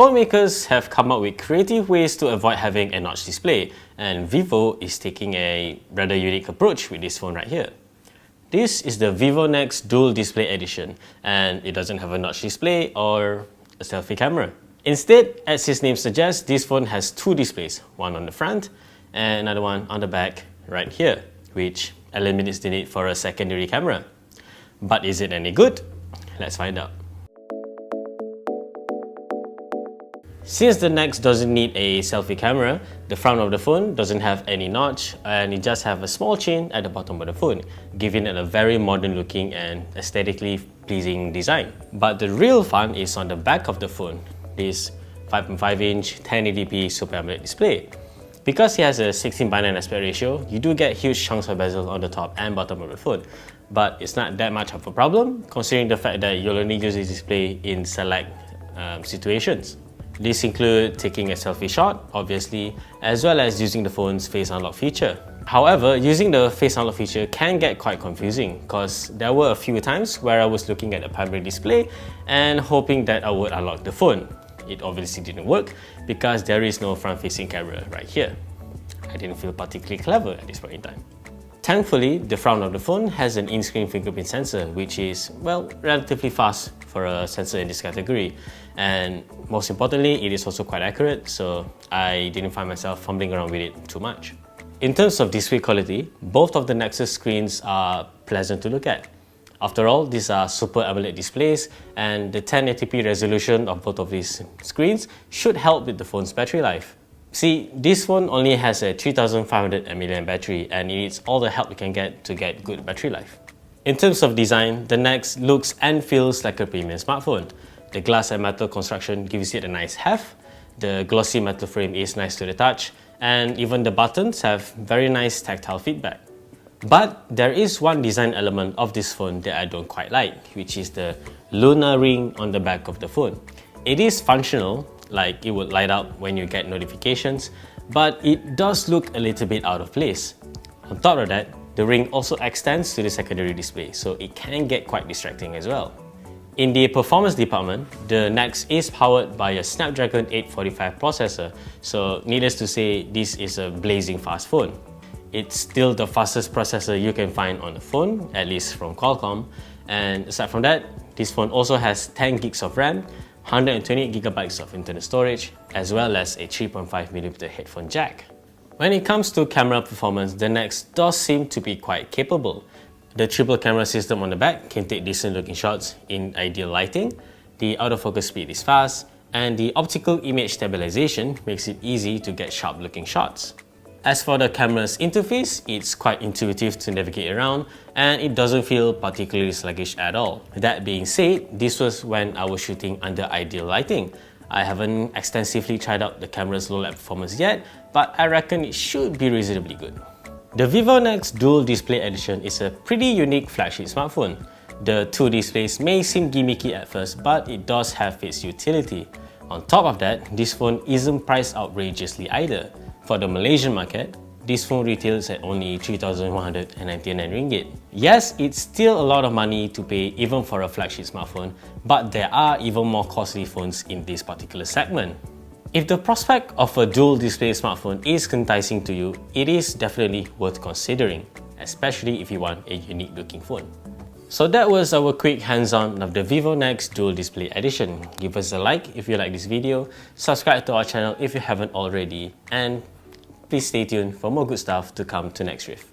Phone makers have come up with creative ways to avoid having a notch display, and Vivo is taking a rather unique approach with this phone right here. This is the Vivo Nex Dual Display Edition, and it doesn't have a notch display or a selfie camera. Instead, as its name suggests, this phone has two displays, one on the front and another one on the back right here, which eliminates the need for a secondary camera. But is it any good? Let's find out. Since the Nex doesn't need a selfie camera, the front of the phone doesn't have any notch and it just have a small chain at the bottom of the phone, giving it a very modern looking and aesthetically pleasing design. But the real fun is on the back of the phone, this 5.5-inch 1080p Super AMOLED display. Because it has a 16:9 aspect ratio, you do get huge chunks of bezel on the top and bottom of the phone. But it's not that much of a problem, considering the fact that you'll only use this display in select situations. These include taking a selfie shot, obviously, as well as using the phone's face unlock feature. However, using the face unlock feature can get quite confusing because there were a few times where I was looking at the primary display and hoping that I would unlock the phone. It obviously didn't work because there is no front-facing camera right here. I didn't feel particularly clever at this point in time. Thankfully, the front of the phone has an in-screen fingerprint sensor, which is, well, relatively fast for a sensor in this category. And most importantly, it is also quite accurate, so I didn't find myself fumbling around with it too much. In terms of display quality, both of the Nexus screens are pleasant to look at. After all, these are Super AMOLED displays, and the 1080p resolution of both of these screens should help with the phone's battery life. See, this phone only has a 3500 mAh battery and it needs all the help it can get to get good battery life. In terms of design, the Nex looks and feels like a premium smartphone. The glass and metal construction gives it a nice heft, the glossy metal frame is nice to the touch, and even the buttons have very nice tactile feedback. But there is one design element of this phone that I don't quite like, which is the lunar ring on the back of the phone. It is functional, like it would light up when you get notifications, but it does look a little bit out of place. On top of that, the ring also extends to the secondary display, so it can get quite distracting as well. In the performance department, the Nex is powered by a Snapdragon 845 processor, so needless to say, this is a blazing fast phone. It's still the fastest processor you can find on the phone, at least from Qualcomm, and aside from that, this phone also has 10 gigs of RAM, 128GB of internal storage, as well as a 3.5mm headphone jack. When it comes to camera performance, the Nex does seem to be quite capable. The triple camera system on the back can take decent looking shots in ideal lighting, the autofocus speed is fast, and the optical image stabilization makes it easy to get sharp looking shots. As for the camera's interface, it's quite intuitive to navigate around and it doesn't feel particularly sluggish at all. That being said, this was when I was shooting under ideal lighting. I haven't extensively tried out the camera's low light performance yet, but I reckon it should be reasonably good. The Vivo Nex Dual Display Edition is a pretty unique flagship smartphone. The two displays may seem gimmicky at first, but it does have its utility. On top of that, this phone isn't priced outrageously either. For the Malaysian market, this phone retails at only 3,199 ringgit. Yes, it's still a lot of money to pay even for a flagship smartphone, but there are even more costly phones in this particular segment. If the prospect of a dual display smartphone is enticing to you, it is definitely worth considering, especially if you want a unique looking phone. So that was our quick hands-on of the Vivo Nex Dual Display Edition. Give us a like if you like this video, subscribe to our channel if you haven't already, and please stay tuned for more good stuff to come to Nextrift.